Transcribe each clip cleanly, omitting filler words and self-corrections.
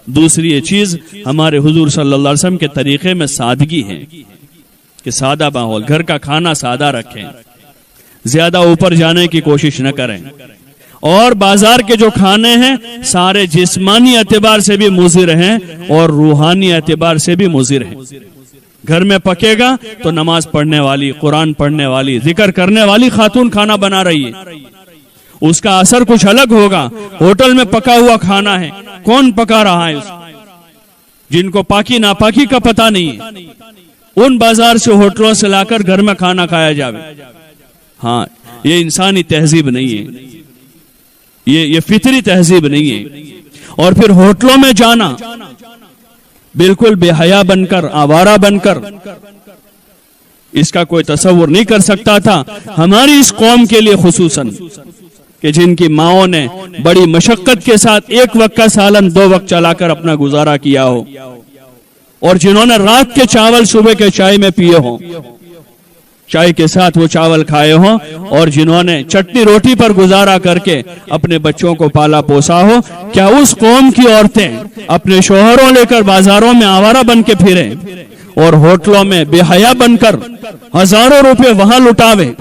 دوسری یہ چیز ہمارے حضور صلی اللہ علیہ وسلم کے طریقے میں سادگی ہے کہ سادہ ماحول، گھر کا کھانا سادہ رکھیں، زیادہ اوپر جانے کی کوشش نہ کریں، اور بازار کے جو کھانے ہیں سارے جسمانی اعتبار سے بھی مضر ہیں اور روحانی اعتبار سے بھی مضر ہیں۔ گھر میں پکے گا تو نماز پڑھنے والی، قرآن پڑھنے والی، ذکر کرنے والی خاتون کھانا بنا رہی ہے، اس کا اثر کچھ الگ ہوگا۔ ہوٹل میں پکا ہوا کھانا ہے، کون پکا رہا ہے اس جن کو پاکی ناپاکی کا پتہ نہیں ہے، ان بازار سے ہوٹلوں سے لا کر گھر میں کھانا کھایا جاوے۔ ہاں، یہ انسانی تہذیب نہیں ہے، یہ فطری تہذیب نہیں ہے۔ اور پھر ہوٹلوں میں جانا بالکل بے حیا بن کر، آوارہ بن کر، اس کا کوئی تصور نہیں کر سکتا تھا۔ ہماری اس قوم کے لیے خصوصاً کہ جن کی ماؤں نے بڑی مشقت کے ساتھ ایک وقت کا سالن 2 وقت چلا کر اپنا گزارا کیا ہو، اور جنہوں نے رات کے چاول صبح کے چائے میں پیے ہوں، چائے کے ساتھ وہ چاول کھائے ہوں، اور جنہوں نے چٹنی روٹی پر گزارا کر کے اپنے بچوں کو پالا پوسا ہو، کیا اس قوم کی عورتیں اپنے شوہروں لے کر بازاروں میں آوارہ بن کے پھریں اور ہوٹلوں میں بے حیا بن کر ہزاروں روپے وہاں لٹاویں؟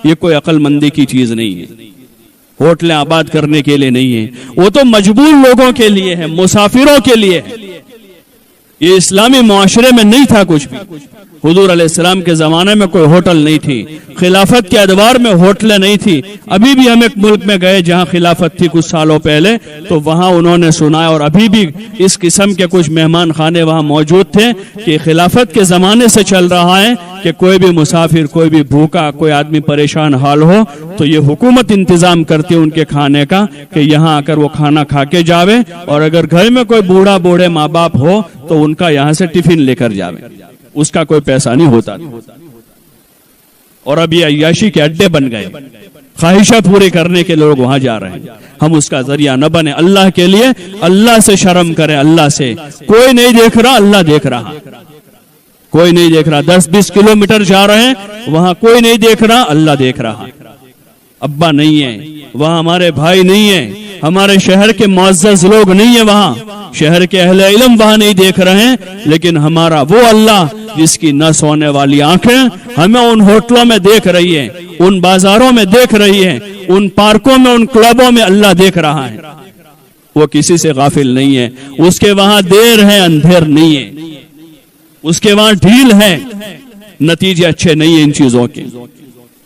یہ کوئی عقل مندی کی چیز نہیں ہے۔ ہوٹلیں آباد کرنے کے لیے نہیں ہے، وہ تو مجبور لوگوں کے لیے ہے، مسافروں کے لیے ہے۔ یہ اسلامی معاشرے میں نہیں تھا کچھ بھی۔ حضور علیہ السلام کے زمانے میں کوئی ہوٹل نہیں تھی، خلافت کے ادوار میں ہوٹلیں نہیں تھی۔ ابھی بھی ہم ایک ملک میں گئے جہاں خلافت تھی کچھ سالوں پہلے، تو وہاں انہوں نے سنایا، اور ابھی بھی اس قسم کے کچھ مہمان خانے وہاں موجود تھے کہ خلافت کے زمانے سے چل رہا ہے کہ کوئی بھی مسافر، کوئی بھی بھوکا، کوئی آدمی پریشان حال ہو تو یہ حکومت انتظام کرتی ہے ان کے کھانے کا کہ یہاں آ کر وہ کھانا کھا کے جاوے، اور اگر گھر میں کوئی بوڑھے ماں باپ ہو تو ان کا یہاں سے ٹفن لے کر جاوے، اس کا کوئی پیسہ نہیں ہوتا۔ اور اب یہ عیاشی کے اڈے بن گئے، خواہشیں پوری کرنے کے لوگ وہاں جا رہے ہیں۔ ہم اس کا ذریعہ نہ بنے۔ اللہ کے لیے اللہ سے شرم کریں، اللہ سے۔ کوئی نہیں دیکھ رہا، اللہ دیکھ رہا، کوئی نہیں دیکھ رہا۔ 10-20 کلومیٹر جا رہے ہیں، وہاں کوئی نہیں دیکھ رہا، اللہ دیکھ رہا۔ ابا نہیں ہے وہاں، ہمارے بھائی نہیں ہیں، ہمارے شہر کے معزز لوگ نہیں ہیں وہاں، شہر کے اہل علم وہاں نہیں دیکھ رہے ہیں، لیکن ہمارا وہ اللہ جس کی نہ سونے والی آنکھیں ہمیں ان ہوٹلوں میں دیکھ رہی ہیں، ان بازاروں میں دیکھ رہی ہیں، ان پارکوں میں، ان کلبوں میں اللہ دیکھ رہا ہے۔ وہ کسی سے غافل نہیں ہے۔ اس کے وہاں دیر ہے، اندھیر نہیں ہے، اس کے وہاں ڈھیل ہے۔ نتیجے اچھے نہیں ہیں ان چیزوں کے،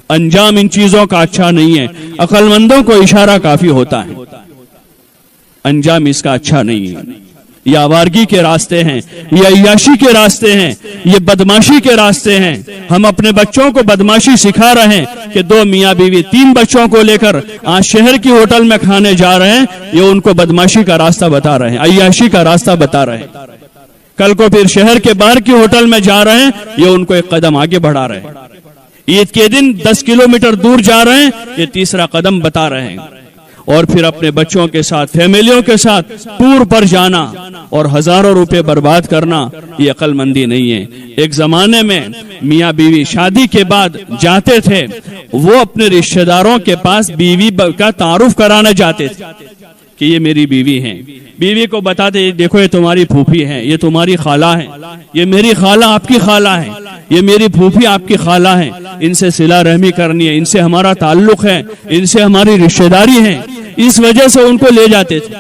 انجام ان چیزوں کا اچھا نہیں ہے۔ عقل مندوں کو اشارہ کافی ہوتا ہے، انجام اس کا اچھا نہیں ہے۔ یہ آوارگی کے راستے ہیں، یہ عیاشی کے راستے ہیں، یہ بدماشی کے راستے ہیں۔ ہم اپنے بچوں کو بدماشی سکھا رہے ہیں کہ 2 میاں بیوی 3 بچوں کو لے کر آج شہر کی ہوٹل میں کھانے جا رہے ہیں، یہ ان کو بدماشی کا راستہ بتا رہے ہیں، عیاشی کا راستہ بتا رہے ہیں۔ کل کو پھر شہر کے باہر کی ہوٹل میں جا رہے ہیں، یہ ان کو ایک قدم آگے بڑھا رہے ہیں۔ عید کے دن 10 کلومیٹر دور جا رہے ہیں، یہ تیسرا قدم بتا رہے ہیں۔ اور پھر اپنے بچوں کے ساتھ، فیملیوں کے ساتھ ٹور پر جانا اور ہزاروں روپے برباد کرنا، یہ عقل مندی نہیں ہے۔ ایک زمانے میں میاں بیوی شادی کے بعد جاتے تھے، وہ اپنے رشتہ داروں کے پاس بیوی کا تعارف کرانا جاتے تھے کہ یہ میری بیوی ہیں۔ بیوی کو بتاتے، دیکھو یہ تمہاری پھوپھی ہے، یہ تمہاری خالہ ہے، یہ میری خالہ آپ کی خالہ ہے، یہ میری پھوپھی آپ کی خالہ ہے، ان سے صلہ رحمی کرنی ہے، ان سے ہمارا تعلق ہے، ان سے ہماری رشتہ داری ہے۔ اس وجہ سے ان کو لے جاتے تھے،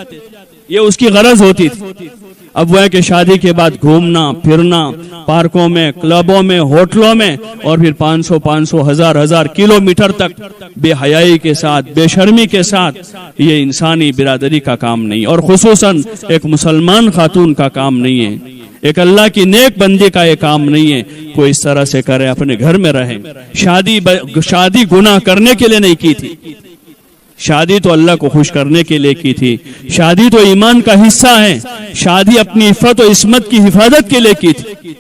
یہ اس کی غرض ہوتی تھی۔ اب وہ ہے کہ شادی کے بعد گھومنا پھرنا پارکوں میں، کلبوں میں، ہوٹلوں میں، اور پھر 500 ہزار کلومیٹر تک بے حیائی کے ساتھ، بے شرمی کے ساتھ، یہ انسانی برادری کا کام نہیں، اور خصوصاً ایک مسلمان خاتون کا کام نہیں ہے، ایک اللہ کی نیک بندی کا یہ کام نہیں ہے۔ کوئی اس طرح سے کرے، اپنے گھر میں رہے۔ شادی گناہ کرنے کے لیے نہیں کی تھی، شادی تو اللہ کو خوش کرنے کے لیے کی تھی، شادی تو ایمان کا حصہ ہے، شادی اپنی عفت و عصمت کی حفاظت کے لیے کی تھی۔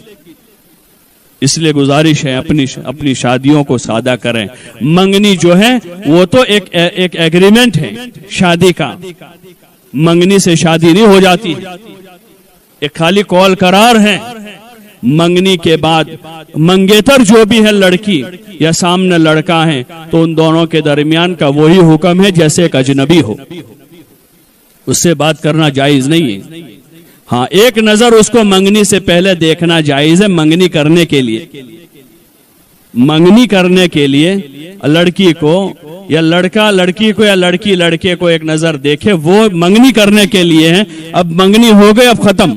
اس لیے گزارش ہے اپنی شادیوں کو سادہ کریں۔ منگنی جو ہے وہ تو ایک ایگریمنٹ ہے شادی کا، منگنی سے شادی نہیں ہو جاتی، ایک خالی کال قرار ہے۔ منگنی کے بعد منگیتر جو بھی ہے لڑکی یا سامنے لڑکا ہے، تو ان دونوں کے درمیان کا وہی حکم ہے جیسے ایک اجنبی ہو، اس سے بات کرنا جائز نہیں ہے۔ ہاں ایک نظر اس کو منگنی سے پہلے دیکھنا جائز ہے، منگنی کرنے کے لیے، منگنی کرنے کے لیے لڑکی کو یا لڑکا لڑکی کو یا لڑکی لڑکے کو ایک نظر دیکھے، وہ منگنی کرنے کے لیے ہے۔ اب منگنی ہو گئی، اب ختم،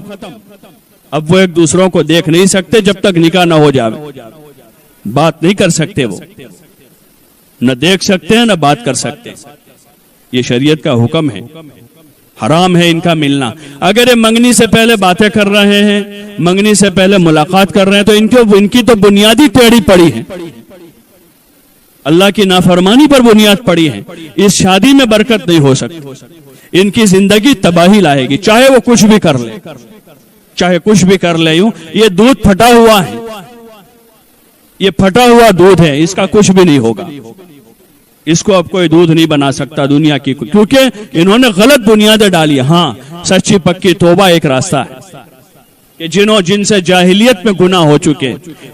اب وہ ایک دوسروں کو دیکھ نہیں سکتے جب تک نکاح نہ ہو جائے، بات نہیں کر سکتے، وہ نہ دیکھ سکتے ہیں نہ بات کر سکتے، یہ شریعت کا حکم ہے، حرام ہے ان کا ملنا۔ اگر یہ منگنی سے پہلے باتیں کر رہے ہیں، منگنی سے پہلے ملاقات کر رہے ہیں، تو ان کی تو بنیادی ٹیڑھی پڑی ہے، اللہ کی نافرمانی پر بنیاد پڑی ہے، اس شادی میں برکت نہیں ہو سکتی، ان کی زندگی تباہی لائے گی، چاہے وہ کچھ بھی کر لے، چاہے کچھ بھی کر لے۔ یوں یہ دودھ پھٹا ہوا ہے، یہ پھٹا ہوا دودھ ہے، اس کا کچھ بھی نہیں ہوگا، اس کو اب کوئی دودھ نہیں بنا سکتا دنیا کی، کیونکہ انہوں نے غلط بنیادیں ڈالی۔ ہاں سچی پکی توبہ ایک راستہ ہے کہ جن سے جاہلیت میں گناہ ہو چکے،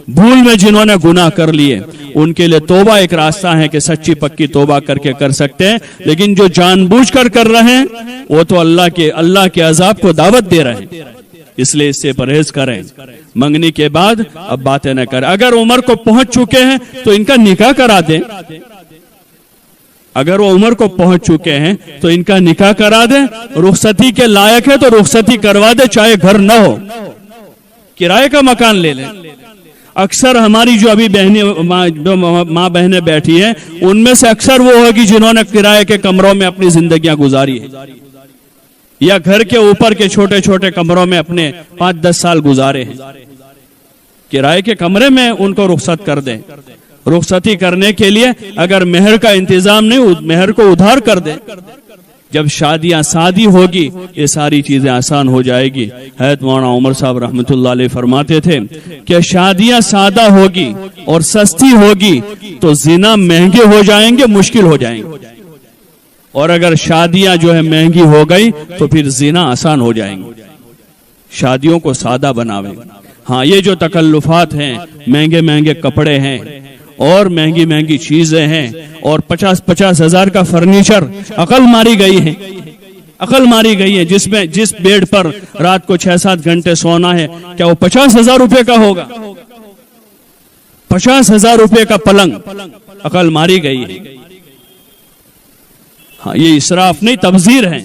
بھول میں جنہوں نے گناہ کر لیے، ان کے لیے توبہ ایک راستہ ہے کہ سچی پکی توبہ کر کے کر سکتے ہیں، لیکن جو جان بوجھ کر رہے ہیں وہ تو اللہ کے عذاب کو دعوت دے رہے ہیں، اس لیے اس سے پرہیز کریں۔ منگنی کے بعد اب باتیں نہ کریں۔ اگر عمر کو پہنچ چکے ہیں تو ان کا نکاح کرا دیں، اگر وہ عمر کو پہنچ چکے ہیں تو ان کا نکاح کرا دیں، رخصتی کے لائق ہے تو رخصتی کروا دے، چاہے گھر نہ ہو، کرائے کا مکان لے لیں۔ اکثر ہماری جو ابھی ماں بہنیں بیٹھی ہیں، ان میں سے اکثر وہ ہوگی جنہوں نے کرائے کے کمروں میں اپنی زندگیاں گزاری ہیں، یا گھر کے اوپر کے چھوٹے چھوٹے کمروں میں اپنے 5-10 سال گزارے ہیں۔ کرائے کے کمرے میں ان کو رخصت کر دیں۔ رخصتی کرنے کے لیے اگر مہر کا انتظام نہیں، مہر کو ادھار کر دیں۔ جب شادیاں سادی ہوگی یہ ساری چیزیں آسان ہو جائے گی۔ حضرت مولانا عمر صاحب رحمۃ اللہ علیہ فرماتے تھے کہ شادیاں سادہ ہوگی اور سستی ہوگی تو زنا مہنگے ہو جائیں گے، مشکل ہو جائیں گے، اور اگر شادیاں جو ہے مہنگی ہو گئی تو پھر زنا آسان ہو جائیں گے۔ شادیوں کو سادہ بناویں۔ ہاں یہ جو تکلفات ہیں، مہنگے مہنگے کپڑے ہیں اور مہنگی مہنگی چیزیں ہیں اور 50-50 ہزار کا فرنیچر، عقل ماری گئی ہے، عقل ماری گئی ہے۔ جس بیڈ پر رات کو 6-7 گھنٹے سونا ہے، کیا وہ 50,000 روپے کا ہوگا؟ 50,000 روپے کا پلنگ، عقل ماری گئی ہے۔ ہاں یہ اسراف نہیں، تبذیر ہے،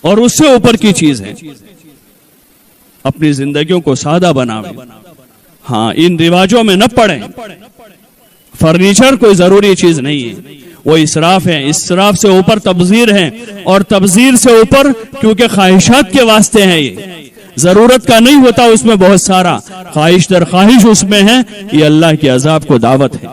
اور اس سے اوپر کی چیز ہے۔ اپنی زندگیوں کو سادہ بناویں۔ ہاں ان رواجوں میں نہ پڑیں۔ فرنیچر کوئی ضروری چیز نہیں ہے، وہ اسراف ہے، اسراف سے اوپر تبذیر ہے، اور تبذیر سے اوپر کیونکہ خواہشات کے واسطے ہیں، یہ ضرورت کا نہیں ہوتا، اس میں بہت سارا خواہش در خواہش اس میں ہے، یہ اللہ کے عذاب کو دعوت ہے۔